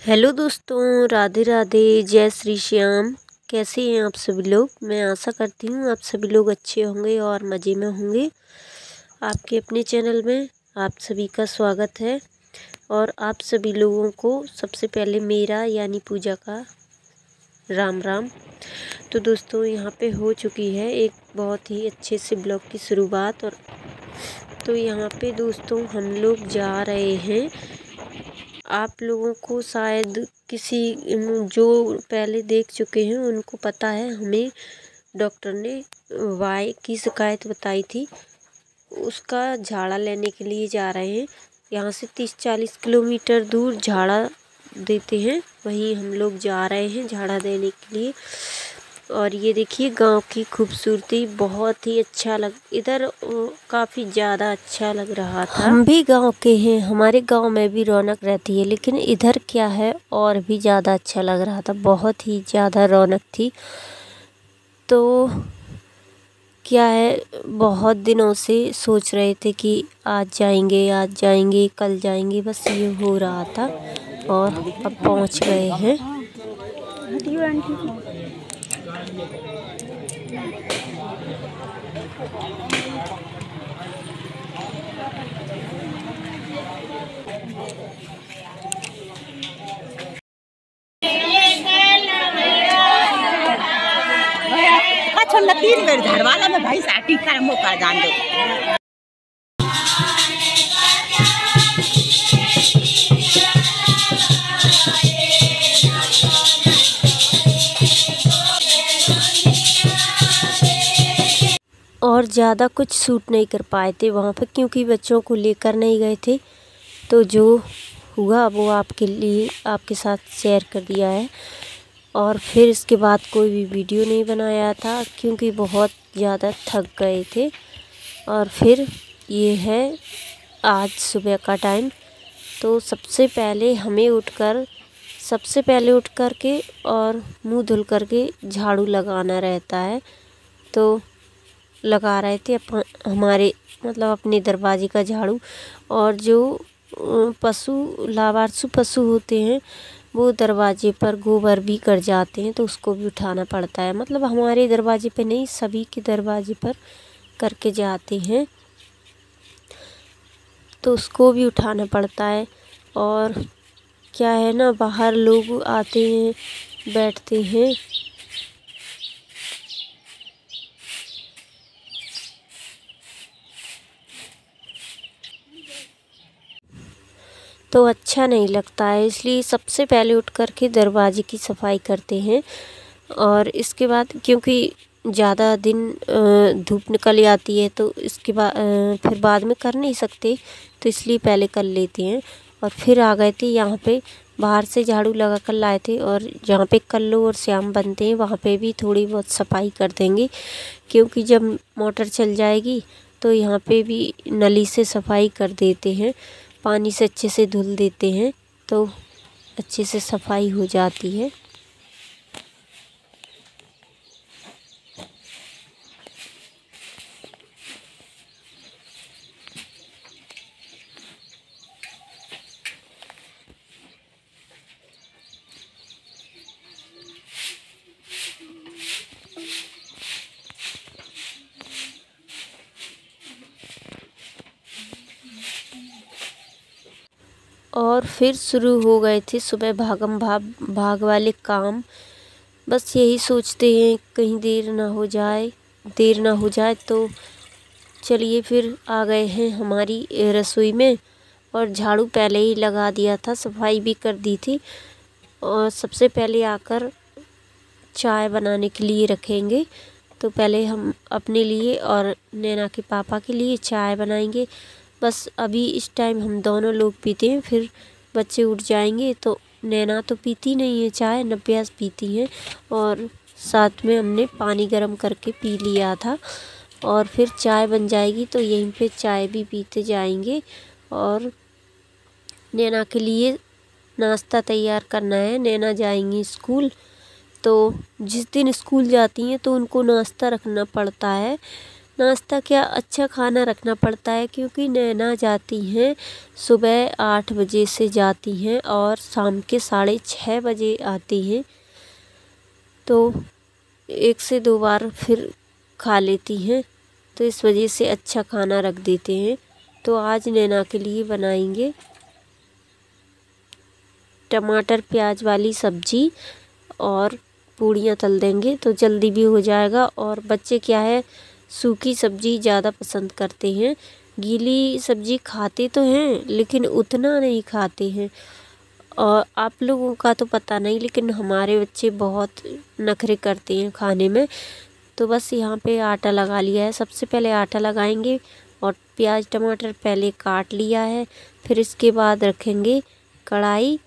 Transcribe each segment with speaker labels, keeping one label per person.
Speaker 1: Hello दोस्तों, राधे राधे, जय श्री श्याम। कैसे हैं आप सभी लोग। मैं आशा करती हूँ आप सभी लोग अच्छे होंगे और मज़े में होंगे। आपके अपने चैनल में आप सभी का स्वागत है और आप सभी लोगों को सबसे पहले मेरा यानी पूजा का राम राम। तो दोस्तों, यहाँ पे हो चुकी है एक बहुत ही अच्छे से ब्लॉग की शुरुआत। और तो यहाँ पे दोस्तों हम लोग जा रहे हैं। आप लोगों को शायद किसी जो पहले देख चुके हैं उनको पता है, हमें डॉक्टर ने वाई की शिकायत बताई थी। उसका झाड़ा लेने के लिए जा रहे हैं। यहाँ से 30-40 किलोमीटर दूर झाड़ा देते हैं, वहीं हम लोग जा रहे हैं झाड़ा देने के लिए। और ये देखिए गांव की खूबसूरती, बहुत ही अच्छा इधर काफ़ी ज़्यादा अच्छा लग रहा था। हम भी गांव के हैं, हमारे गांव में भी रौनक रहती है, लेकिन इधर क्या है और भी ज़्यादा अच्छा लग रहा था। बहुत ही ज़्यादा रौनक थी। तो क्या है, बहुत दिनों से सोच रहे थे कि आज जाएंगे कल जाएंगे, बस ये हो रहा था और अब पहुंच गए हैं।
Speaker 2: छोड़ना 3 बेर झाड़वाला में भाई साटी कर मौका जान दो।
Speaker 1: और ज़्यादा कुछ शूट नहीं कर पाए थे वहाँ पर, क्योंकि बच्चों को लेकर नहीं गए थे। तो जो हुआ वो आपके लिए आपके साथ शेयर कर दिया है। और फिर इसके बाद कोई भी वीडियो नहीं बनाया था, क्योंकि बहुत ज़्यादा थक गए थे। और फिर ये है आज सुबह का टाइम। तो सबसे पहले उठ कर के और मुंह धुल कर के झाड़ू लगाना रहता है। तो लगा रहे थे हमारे मतलब अपने दरवाजे का झाड़ू। और जो लावारसू पशु होते हैं वो दरवाजे पर गोबर भी कर जाते हैं, तो उसको भी उठाना पड़ता है। मतलब हमारे दरवाजे पे नहीं, सभी के दरवाजे पर करके जाते हैं, तो उसको भी उठाना पड़ता है। और क्या है ना, बाहर लोग आते हैं, बैठते हैं। तो अच्छा नहीं लगता है, इसलिए सबसे पहले उठ कर के दरवाजे की सफाई करते हैं। और इसके बाद क्योंकि ज़्यादा दिन धूप निकल आती है, तो इसके बाद फिर बाद में कर नहीं सकते, तो इसलिए पहले कर लेते हैं। और फिर आ गए थे यहाँ पे, बाहर से झाड़ू लगा कर लाए थे। और जहाँ पे कल्लू और श्याम बनते हैं वहाँ पे भी थोड़ी बहुत सफाई कर देंगे, क्योंकि जब मोटर चल जाएगी तो यहाँ पे भी नली से सफाई कर देते हैं, पानी से अच्छे से धुल देते हैं, तो अच्छे से सफाई हो जाती है। और फिर शुरू हो गए थे सुबह भाग वाले काम। बस यही सोचते हैं कहीं देर ना हो जाए। तो चलिए फिर आ गए हैं हमारी रसोई में। और झाड़ू पहले ही लगा दिया था, सफाई भी कर दी थी। और सबसे पहले आकर चाय बनाने के लिए रखेंगे। तो पहले हम अपने लिए और नैना के पापा के लिए चाय बनाएंगे। बस अभी इस टाइम हम दोनों लोग पीते हैं, फिर बच्चे उठ जाएंगे। तो नैना तो पीती नहीं है चाय, नब्यास पीती हैं। और साथ में हमने पानी गर्म करके पी लिया था। और फिर चाय बन जाएगी तो यहीं पे चाय भी पीते जाएंगे। और नैना के लिए नाश्ता तैयार करना है। नैना जाएंगी स्कूल, तो जिस दिन स्कूल जाती हैं तो उनको नाश्ता रखना पड़ता है। नाश्ता क्या अच्छा खाना रखना पड़ता है, क्योंकि नैना जाती हैं सुबह 8 बजे से जाती हैं और शाम के 6:30 बजे आती हैं, तो 1 से 2 बार फिर खा लेती हैं, तो इस वजह से अच्छा खाना रख देते हैं। तो आज नैना के लिए बनाएंगे टमाटर प्याज वाली सब्जी और पूड़ियाँ तल देंगे, तो जल्दी भी हो जाएगा। और बच्चे क्या है, सूखी सब्जी ज़्यादा पसंद करते हैं, गीली सब्जी खाते तो हैं लेकिन उतना नहीं खाते हैं। और आप लोगों का तो पता नहीं, लेकिन हमारे बच्चे बहुत नखरे करते हैं खाने में। तो बस यहाँ पे आटा लगा लिया है, सबसे पहले आटा लगाएंगे और प्याज टमाटर पहले काट लिया है। फिर इसके बाद रखेंगे कढ़ाई,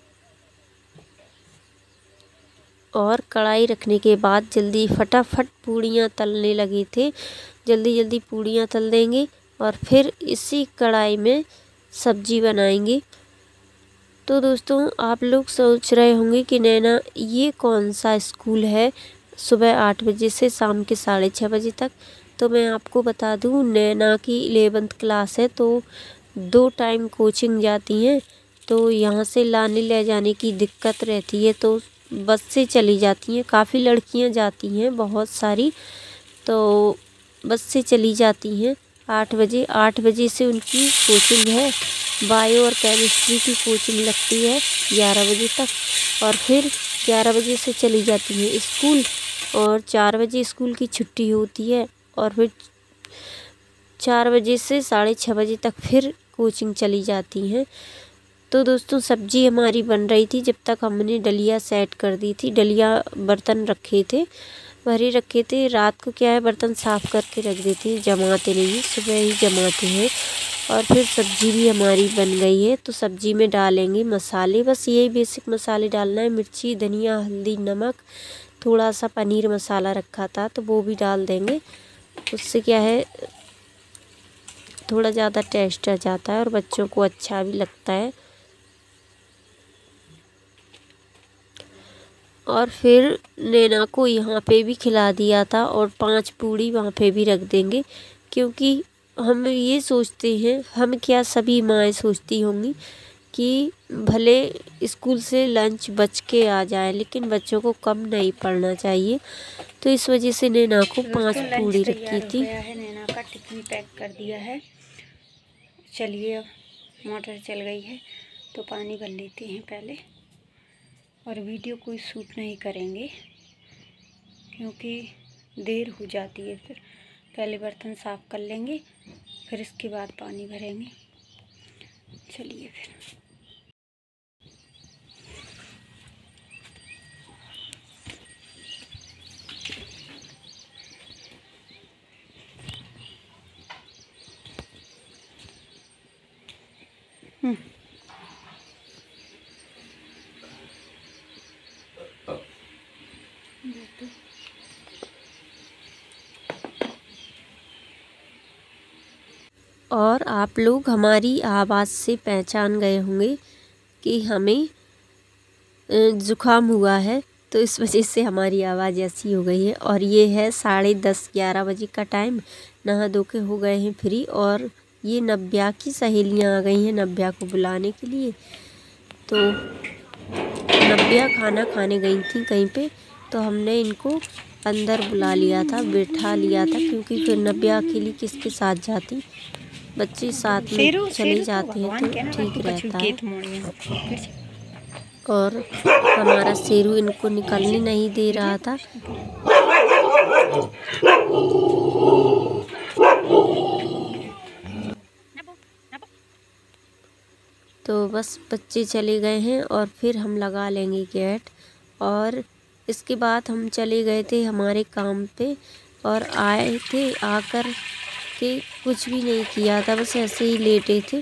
Speaker 1: और कढ़ाई रखने के बाद जल्दी फटाफट पूड़ियाँ तलने लगे थे, जल्दी जल्दी पूड़ियाँ तल देंगे और फिर इसी कढ़ाई में सब्जी बनाएंगे। तो दोस्तों आप लोग सोच रहे होंगे कि नैना ये कौन सा स्कूल है सुबह 8 बजे से शाम के 6:30 बजे तक। तो मैं आपको बता दूं, नैना की 11th क्लास है, तो 2 टाइम कोचिंग जाती हैं, तो यहाँ से लाने ले जाने की दिक्कत रहती है, तो बस से चली जाती हैं। काफ़ी लड़कियाँ जाती हैं, बहुत सारी, तो बस से चली जाती हैं 8 बजे। 8 बजे से उनकी कोचिंग है, बायो और केमिस्ट्री की कोचिंग लगती है 11 बजे तक, और फिर 11 बजे से चली जाती हैं स्कूल, और 4 बजे स्कूल की छुट्टी होती है, और फिर 4 बजे से 6:30 बजे तक फिर कोचिंग चली जाती हैं। तो दोस्तों सब्जी हमारी बन रही थी, जब तक हमने डलिया सेट कर दी थी। डलिया बर्तन रखे थे, भरे रखे थे। रात को क्या है, बर्तन साफ़ करके रख देते हैं, जमाते नहीं, सुबह ही जमाते हैं। और फिर सब्जी भी हमारी बन गई है, तो सब्जी में डालेंगे मसाले, बस यही बेसिक मसाले डालना है, मिर्ची धनिया हल्दी नमक, थोड़ा सा पनीर मसाला रखा था तो वो भी डाल देंगे। उससे क्या है, थोड़ा ज़्यादा टेस्ट आ जाता है और बच्चों को अच्छा भी लगता है। और फिर नैना को यहाँ पे भी खिला दिया था, और 5 पूड़ी वहाँ पे भी रख देंगे, क्योंकि हम ये सोचते हैं, हम क्या सभी माएँ सोचती होंगी कि भले स्कूल से लंच बच के आ जाए, लेकिन बच्चों को कम नहीं पड़ना चाहिए। तो इस वजह से नैना को 5 पूड़ी रखी थी।
Speaker 2: नैना का टिफिन पैक कर दिया है। चलिए अब मोटर चल गई है तो पानी भर लेते हैं पहले, और वीडियो कोई शूट नहीं करेंगे क्योंकि देर हो जाती है। फिर पहले बर्तन साफ़ कर लेंगे, फिर इसके बाद पानी भरेंगे। चलिए फिर
Speaker 1: और आप लोग हमारी आवाज़ से पहचान गए होंगे कि हमें ज़ुकाम हुआ है, तो इस वजह से हमारी आवाज़ ऐसी हो गई है। और ये है 10:30-11 बजे का टाइम, नहा धो के हो गए हैं फ्री, और ये नव्या की सहेलियां आ गई हैं नव्या को बुलाने के लिए। तो नव्या खाना खाने गई थी कहीं पे, तो हमने इनको अंदर बुला लिया था, बैठा लिया था, क्योंकि फिर नव्या अकेली किसके साथ जाती, बच्चे साथ में चले जाते हैं तो ठीक रहता है। और हमारा शेरू इनको निकलने नहीं दे रहा था। तो बस बच्चे चले गए हैं और फिर हम लगा लेंगे गेट। और इसके बाद हम चले गए थे हमारे काम पे, और आए थे, आकर के कुछ भी नहीं किया था, बस ऐसे ही लेटे थे।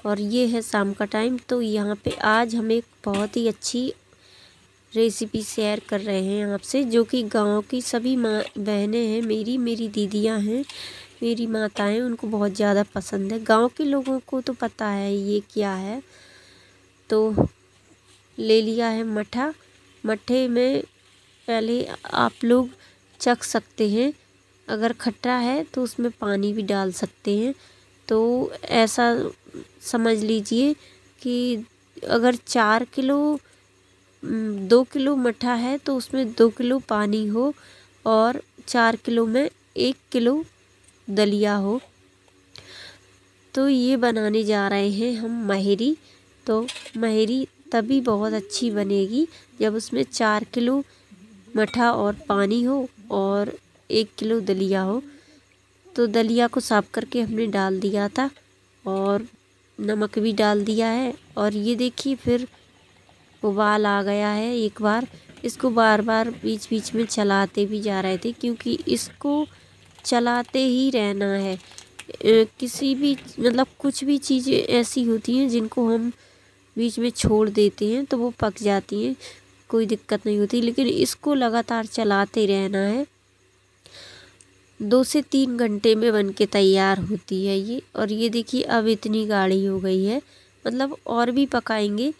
Speaker 1: और ये है शाम का टाइम। तो यहाँ पे आज हम एक बहुत ही अच्छी रेसिपी शेयर कर रहे हैं आपसे, जो कि गांव की सभी माँ बहनें हैं, मेरी दीदियाँ हैं, मेरी माताएं, उनको बहुत ज़्यादा पसंद है। गांव के लोगों को तो पता है ये क्या है। तो ले लिया है मट्ठा। मट्ठे में पहले आप लोग चख सकते हैं अगर खट्टा है तो उसमें पानी भी डाल सकते हैं। तो ऐसा समझ लीजिए कि अगर 4 किलो 2 किलो मठा है तो उसमें 2 किलो पानी हो और 4 किलो में 1 किलो दलिया हो। तो ये बनाने जा रहे हैं हम महेरी। तो महेरी तभी बहुत अच्छी बनेगी जब उसमें 4 किलो मठा और पानी हो और 1 किलो दलिया हो। तो दलिया को साफ करके हमने डाल दिया था और नमक भी डाल दिया है। और ये देखिए फिर उबाल आ गया है एक बार। इसको बार बार बीच बीच में चलाते भी जा रहे थे क्योंकि इसको चलाते ही रहना है। किसी भी मतलब कुछ भी चीज़ें ऐसी होती हैं जिनको हम बीच में छोड़ देते हैं तो वो पक जाती हैं, कोई दिक्कत नहीं होती, लेकिन इसको लगातार चलाते रहना है। 2 से 3 घंटे में बनके तैयार होती है ये। और ये देखिए अब इतनी गाढ़ी हो गई है, मतलब और भी पकाएंगे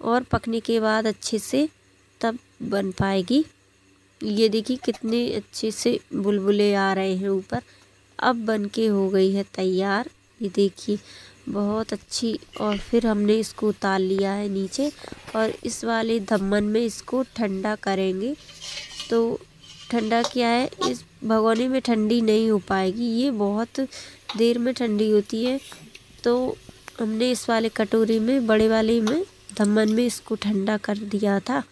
Speaker 1: और पकने के बाद अच्छे से तब बन पाएगी। ये देखिए कितने अच्छे से बुलबुले आ रहे हैं ऊपर। अब बनके हो गई है तैयार, ये देखिए बहुत अच्छी। और फिर हमने इसको उतार लिया है नीचे और इस वाले धम्मन में इसको ठंडा करेंगे। तो ठंडा क्या है, इस भगोने में ठंडी नहीं हो पाएगी, ये बहुत देर में ठंडी होती है। तो हमने इस वाले कटोरी में, बड़े वाले में, धम्मन में इसको ठंडा कर दिया था।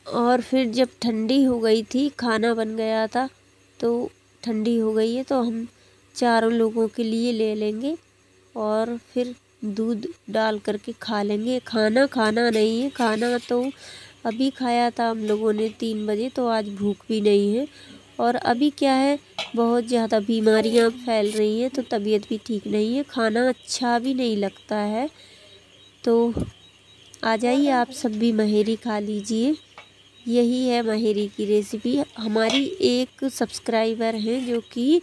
Speaker 1: और फिर जब ठंडी हो गई थी, खाना बन गया था, तो ठंडी हो गई है तो हम 4 लोगों के लिए ले लेंगे और फिर दूध डाल करके खा लेंगे। खाना खाना नहीं है, खाना तो अभी खाया था हम लोगों ने 3 बजे, तो आज भूख भी नहीं है। और अभी क्या है, बहुत ज़्यादा बीमारियां फैल रही हैं तो तबीयत भी ठीक नहीं है, खाना अच्छा भी नहीं लगता है। तो आ जाइए आप सब भी महेरी खा लीजिए। यही है महेरी की रेसिपी। हमारी एक सब्सक्राइबर हैं जो कि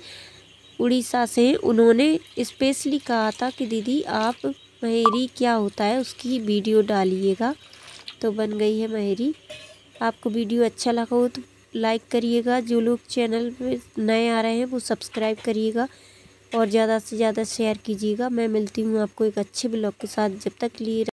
Speaker 1: उड़ीसा से, उन्होंने स्पेशली कहा था कि दीदी आप महेरी क्या होता है उसकी वीडियो डालिएगा। तो बन गई है महेरी। आपको वीडियो अच्छा लगा हो तो लाइक करिएगा, जो लोग चैनल पे नए आ रहे हैं वो सब्सक्राइब करिएगा और ज़्यादा से ज़्यादा शेयर कीजिएगा। मैं मिलती हूँ आपको एक अच्छे ब्लॉग के साथ, जब तक लिए